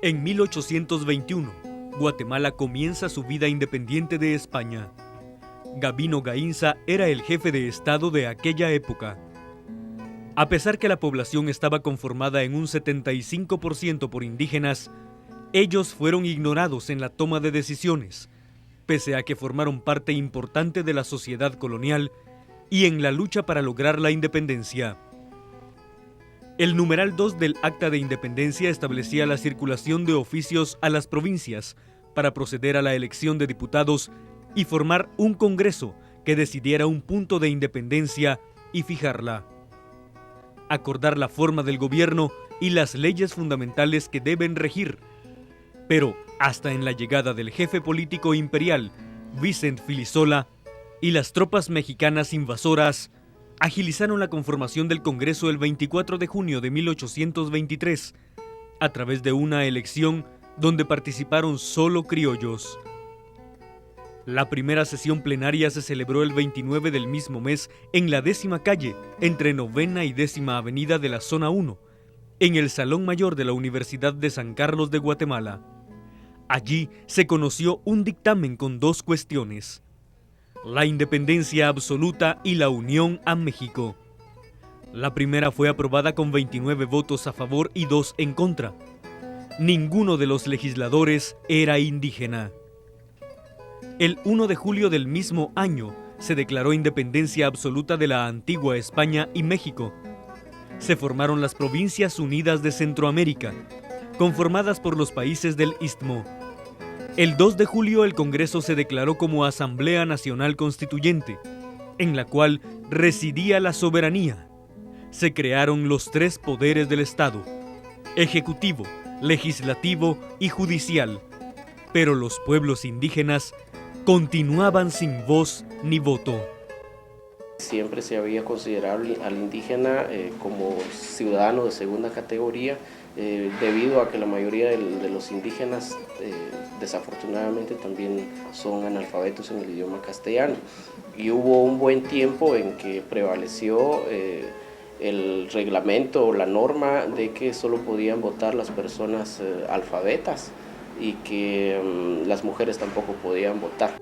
En 1821, Guatemala comienza su vida independiente de España. Gabino Gaínza era el jefe de Estado de aquella época. A pesar que la población estaba conformada en un 75% por indígenas, ellos fueron ignorados en la toma de decisiones, pese a que formaron parte importante de la sociedad colonial y en la lucha para lograr la independencia. El numeral 2 del Acta de Independencia establecía la circulación de oficios a las provincias para proceder a la elección de diputados y formar un congreso que decidiera un punto de independencia y fijarla. Acordar la forma del gobierno y las leyes fundamentales que deben regir. Pero hasta en la llegada del jefe político imperial, Vicent Filisola, y las tropas mexicanas invasoras, agilizaron la conformación del Congreso el 24 de junio de 1823, a través de una elección donde participaron solo criollos. La primera sesión plenaria se celebró el 29 del mismo mes en la 10ª calle, entre 9ª y 10ª avenida de la Zona 1, en el Salón Mayor de la Universidad de San Carlos de Guatemala. Allí se conoció un dictamen con 2 cuestiones: la independencia absoluta y la unión a México. La primera fue aprobada con 29 votos a favor y 2 en contra. Ninguno de los legisladores era indígena. El 1 de julio del mismo año se declaró independencia absoluta de la antigua España y México. Se formaron las Provincias Unidas de Centroamérica, conformadas por los países del Istmo. El 2 de julio el Congreso se declaró como Asamblea Nacional Constituyente, en la cual residía la soberanía. Se crearon los 3 poderes del Estado: ejecutivo, legislativo y judicial, pero los pueblos indígenas continuaban sin voz ni voto. Siempre se había considerado al indígena como ciudadano de segunda categoría, debido a que la mayoría de los indígenas desafortunadamente también son analfabetos en el idioma castellano. Y hubo un buen tiempo en que prevaleció el reglamento o la norma de que solo podían votar las personas alfabetas y que las mujeres tampoco podían votar.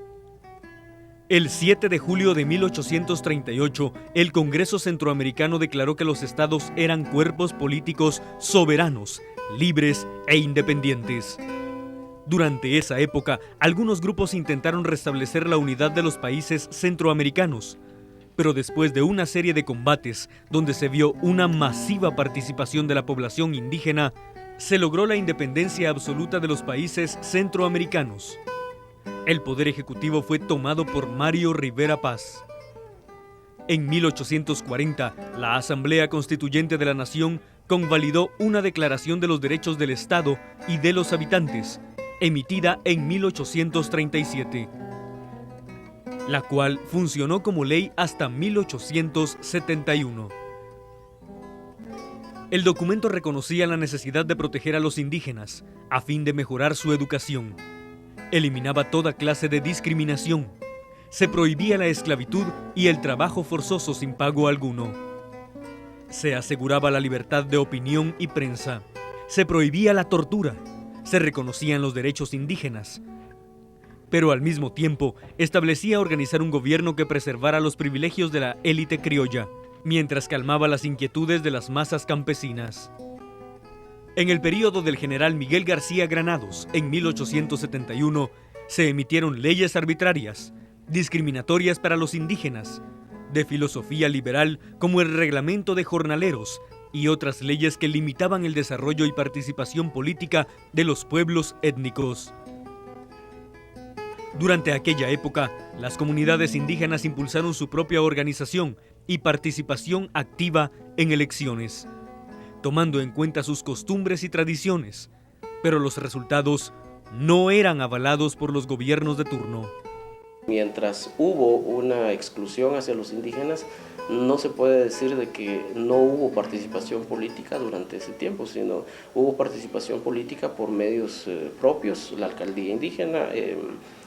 El 7 de julio de 1838, el Congreso Centroamericano declaró que los estados eran cuerpos políticos soberanos, libres e independientes. Durante esa época, algunos grupos intentaron restablecer la unidad de los países centroamericanos, pero después de una serie de combates donde se vio una masiva participación de la población indígena, se logró la independencia absoluta de los países centroamericanos. El poder ejecutivo fue tomado por Mario Rivera Paz. En 1840, la Asamblea Constituyente de la Nación convalidó una Declaración de los Derechos del Estado y de los Habitantes, emitida en 1837, la cual funcionó como ley hasta 1871. El documento reconocía la necesidad de proteger a los indígenas a fin de mejorar su educación. Eliminaba toda clase de discriminación. Se prohibía la esclavitud y el trabajo forzoso sin pago alguno. Se aseguraba la libertad de opinión y prensa. Se prohibía la tortura. Se reconocían los derechos indígenas. Pero al mismo tiempo establecía organizar un gobierno que preservara los privilegios de la élite criolla, mientras calmaba las inquietudes de las masas campesinas. En el período del general Miguel García Granados, en 1871, se emitieron leyes arbitrarias, discriminatorias para los indígenas, de filosofía liberal como el reglamento de jornaleros y otras leyes que limitaban el desarrollo y participación política de los pueblos étnicos. Durante aquella época, las comunidades indígenas impulsaron su propia organización y participación activa en elecciones, tomando en cuenta sus costumbres y tradiciones, pero los resultados no eran avalados por los gobiernos de turno. Mientras hubo una exclusión hacia los indígenas, no se puede decir de que no hubo participación política durante ese tiempo, sino hubo participación política por medios propios, la alcaldía indígena,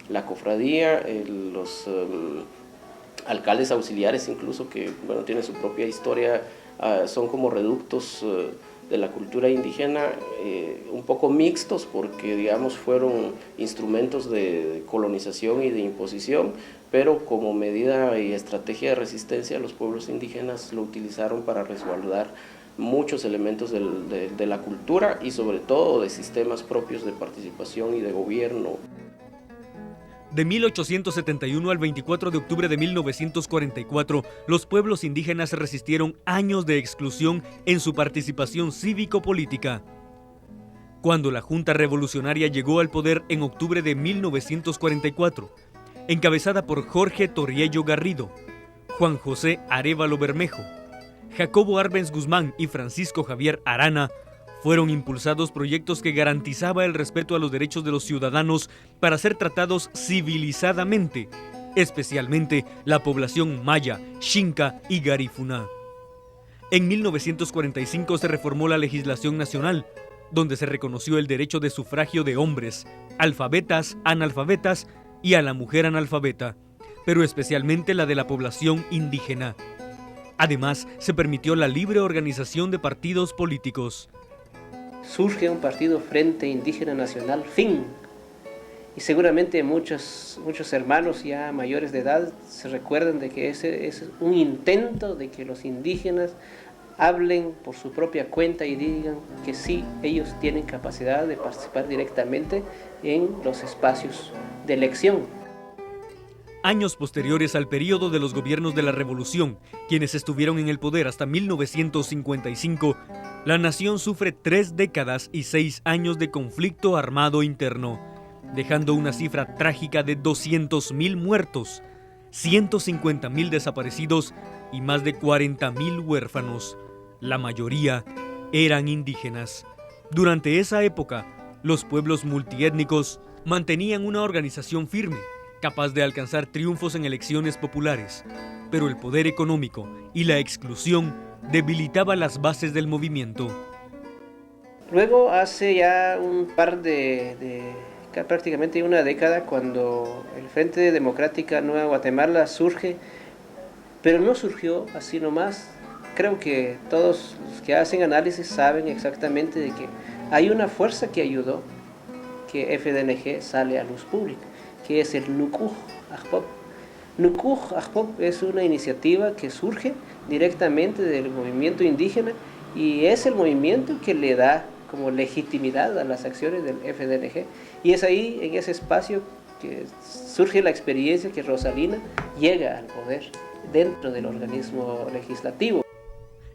la cofradía, los alcaldes auxiliares incluso, que tienen su propia historia, son como reductos de la cultura indígena un poco mixtos, porque digamos fueron instrumentos de colonización y de imposición, pero como medida y estrategia de resistencia los pueblos indígenas lo utilizaron para resguardar muchos elementos de la cultura y sobre todo de sistemas propios de participación y de gobierno. De 1871 al 24 de octubre de 1944, los pueblos indígenas resistieron años de exclusión en su participación cívico-política. Cuando la Junta Revolucionaria llegó al poder en octubre de 1944, encabezada por Jorge Torriello Garrido, Juan José Arévalo Bermejo, Jacobo Arbenz Guzmán y Francisco Javier Arana, fueron impulsados proyectos que garantizaban el respeto a los derechos de los ciudadanos para ser tratados civilizadamente, especialmente la población maya, xinca y garífuna. En 1945 se reformó la legislación nacional, donde se reconoció el derecho de sufragio de hombres, alfabetas, analfabetas y a la mujer analfabeta, pero especialmente la de la población indígena. Además, se permitió la libre organización de partidos políticos. Surge un partido Frente Indígena Nacional, FIN, y seguramente muchos hermanos ya mayores de edad se recuerdan de que ese es un intento de que los indígenas hablen por su propia cuenta y digan que sí, ellos tienen capacidad de participar directamente en los espacios de elección. Años posteriores al período de los gobiernos de la Revolución, quienes estuvieron en el poder hasta 1955, la nación sufre 3 décadas y 6 años de conflicto armado interno, dejando una cifra trágica de 200.000 muertos, 150.000 desaparecidos y más de 40.000 huérfanos. La mayoría eran indígenas. Durante esa época, los pueblos multiétnicos mantenían una organización firme, capaz de alcanzar triunfos en elecciones populares, pero el poder económico y la exclusión debilitaban las bases del movimiento. Luego, hace ya un par prácticamente una década, cuando el Frente Democrática Nueva Guatemala surge, pero no surgió así nomás. Creo que todos los que hacen análisis saben exactamente de que hay una fuerza que ayudó que FDNG sale a luz pública, que es el Nukuj Ajpop. Nukuj Ajpop es una iniciativa que surge directamente del movimiento indígena y es el movimiento que le da como legitimidad a las acciones del FDNG. Y es ahí, en ese espacio, que surge la experiencia que Rosalina llega al poder dentro del organismo legislativo.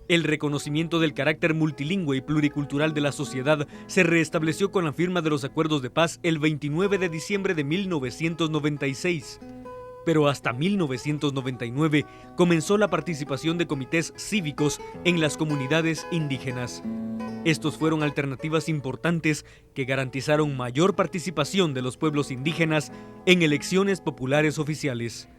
El reconocimiento del carácter multilingüe y pluricultural de la sociedad se restableció con la firma de los acuerdos de paz el 29 de diciembre de 1996. Pero hasta 1999 comenzó la participación de comités cívicos en las comunidades indígenas. Estos fueron alternativas importantes que garantizaron mayor participación de los pueblos indígenas en elecciones populares oficiales.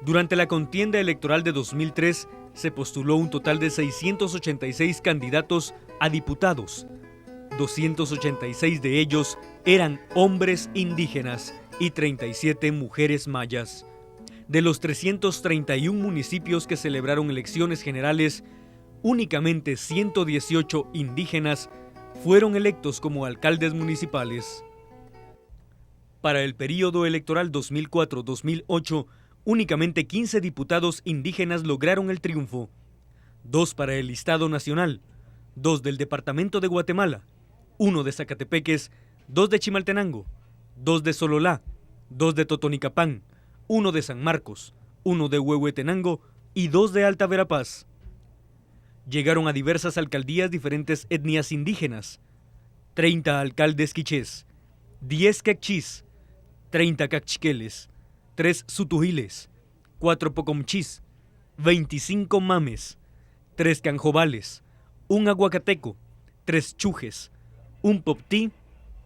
Durante la contienda electoral de 2003, se postuló un total de 686 candidatos a diputados. 286 de ellos eran hombres indígenas y 37 mujeres mayas. De los 331 municipios que celebraron elecciones generales, únicamente 118 indígenas fueron electos como alcaldes municipales. Para el período electoral 2004-2008, únicamente 15 diputados indígenas lograron el triunfo, 2 para el listado nacional, 2 del departamento de Guatemala, 1 de Zacatepeques, 2 de Chimaltenango, 2 de Sololá, 2 de Totonicapán, 1 de San Marcos, 1 de Huehuetenango y 2 de Alta Verapaz. Llegaron a diversas alcaldías diferentes etnias indígenas, 30 alcaldes quichés, 10 quechís, 30 cachiqueles, 3 sutujiles, 4 pocomchís, 25 mames, 3 canjobales, 1 aguacateco, 3 chujes, 1 poptí,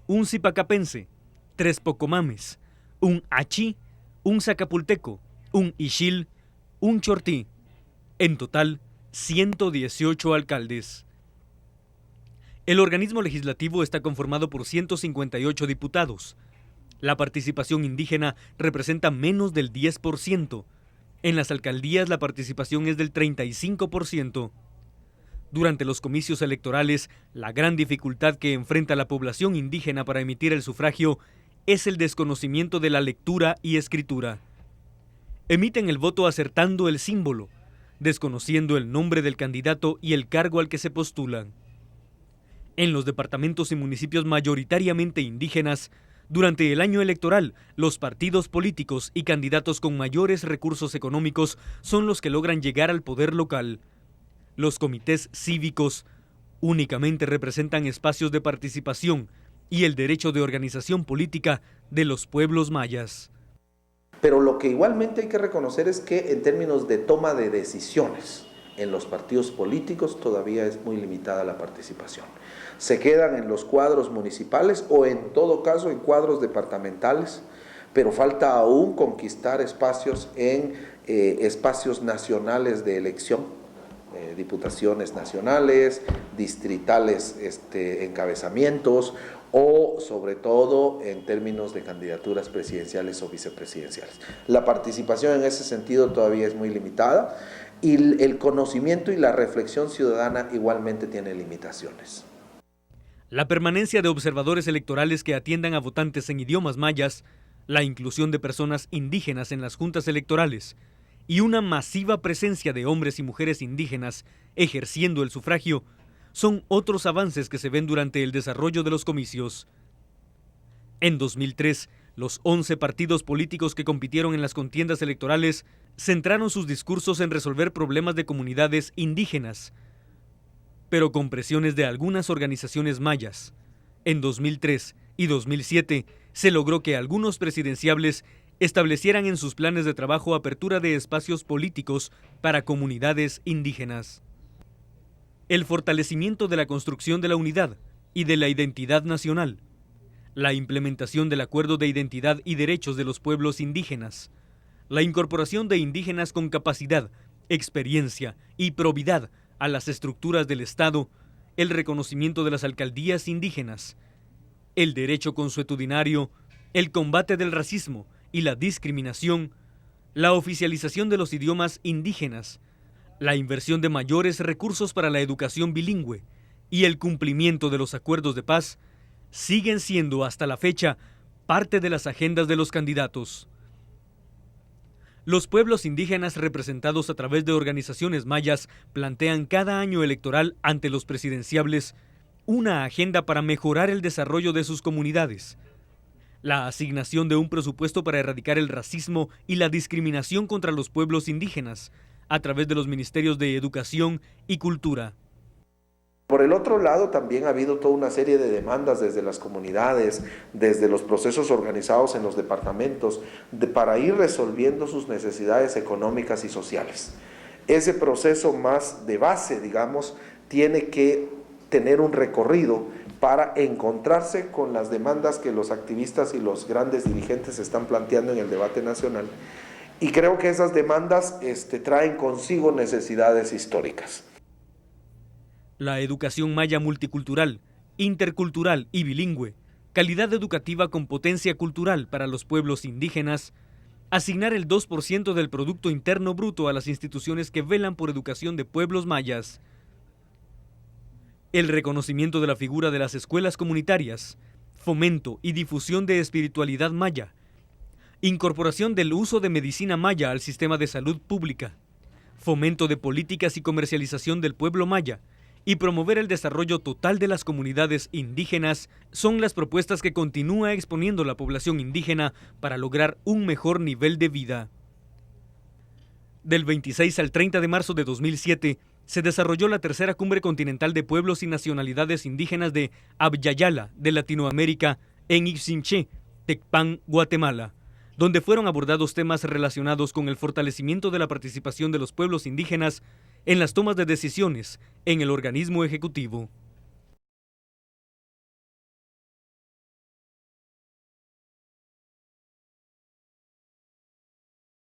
1 zipacapense, 3 pocomames, 1 achí, 1 zacapulteco, 1 ixil, 1 chortí. En total, 118 alcaldes. El organismo legislativo está conformado por 158 diputados. La participación indígena representa menos del 10%. En las alcaldías la participación es del 35%. Durante los comicios electorales, la gran dificultad que enfrenta la población indígena para emitir el sufragio es el desconocimiento de la lectura y escritura. Emiten el voto acertando el símbolo, desconociendo el nombre del candidato y el cargo al que se postulan. En los departamentos y municipios mayoritariamente indígenas, durante el año electoral, los partidos políticos y candidatos con mayores recursos económicos son los que logran llegar al poder local. Los comités cívicos únicamente representan espacios de participación y el derecho de organización política de los pueblos mayas. Pero lo que igualmente hay que reconocer es que en términos de toma de decisiones en los partidos políticos todavía es muy limitada la participación. Se quedan en los cuadros municipales o en todo caso en cuadros departamentales, pero falta aún conquistar espacios en espacios nacionales de elección, diputaciones nacionales, distritales, encabezamientos o sobre todo en términos de candidaturas presidenciales o vicepresidenciales. La participación en ese sentido todavía es muy limitada y el conocimiento y la reflexión ciudadana igualmente tiene limitaciones. La permanencia de observadores electorales que atiendan a votantes en idiomas mayas, la inclusión de personas indígenas en las juntas electorales y una masiva presencia de hombres y mujeres indígenas ejerciendo el sufragio son otros avances que se ven durante el desarrollo de los comicios. En 2003, los 11 partidos políticos que compitieron en las contiendas electorales centraron sus discursos en resolver problemas de comunidades indígenas, pero con presiones de algunas organizaciones mayas. En 2003 y 2007 se logró que algunos presidenciables establecieran en sus planes de trabajo apertura de espacios políticos para comunidades indígenas. El fortalecimiento de la construcción de la unidad y de la identidad nacional, la implementación del Acuerdo de Identidad y Derechos de los Pueblos Indígenas, la incorporación de indígenas con capacidad, experiencia y probidad a las estructuras del Estado, el reconocimiento de las alcaldías indígenas, el derecho consuetudinario, el combate del racismo y la discriminación, la oficialización de los idiomas indígenas, la inversión de mayores recursos para la educación bilingüe y el cumplimiento de los acuerdos de paz siguen siendo hasta la fecha parte de las agendas de los candidatos. Los pueblos indígenas representados a través de organizaciones mayas plantean cada año electoral ante los presidenciables una agenda para mejorar el desarrollo de sus comunidades, la asignación de un presupuesto para erradicar el racismo y la discriminación contra los pueblos indígenas a través de los ministerios de Educación y Cultura. Por el otro lado, también ha habido toda una serie de demandas desde las comunidades, desde los procesos organizados en los departamentos, para ir resolviendo sus necesidades económicas y sociales. Ese proceso más de base, digamos, tiene que tener un recorrido para encontrarse con las demandas que los activistas y los grandes dirigentes están planteando en el debate nacional. Y creo que esas demandas traen consigo necesidades históricas. La educación maya multicultural, intercultural y bilingüe, calidad educativa con potencia cultural para los pueblos indígenas, asignar el 2% del Producto Interno Bruto a las instituciones que velan por educación de pueblos mayas, el reconocimiento de la figura de las escuelas comunitarias, fomento y difusión de espiritualidad maya, incorporación del uso de medicina maya al sistema de salud pública, fomento de políticas y comercialización del pueblo maya y promover el desarrollo total de las comunidades indígenas son las propuestas que continúa exponiendo la población indígena para lograr un mejor nivel de vida. Del 26 al 30 de marzo de 2007, se desarrolló la tercera cumbre continental de pueblos y nacionalidades indígenas de Abyayala de Latinoamérica en Ixinché, Tecpan, Guatemala, donde fueron abordados temas relacionados con el fortalecimiento de la participación de los pueblos indígenas en las tomas de decisiones en el organismo ejecutivo.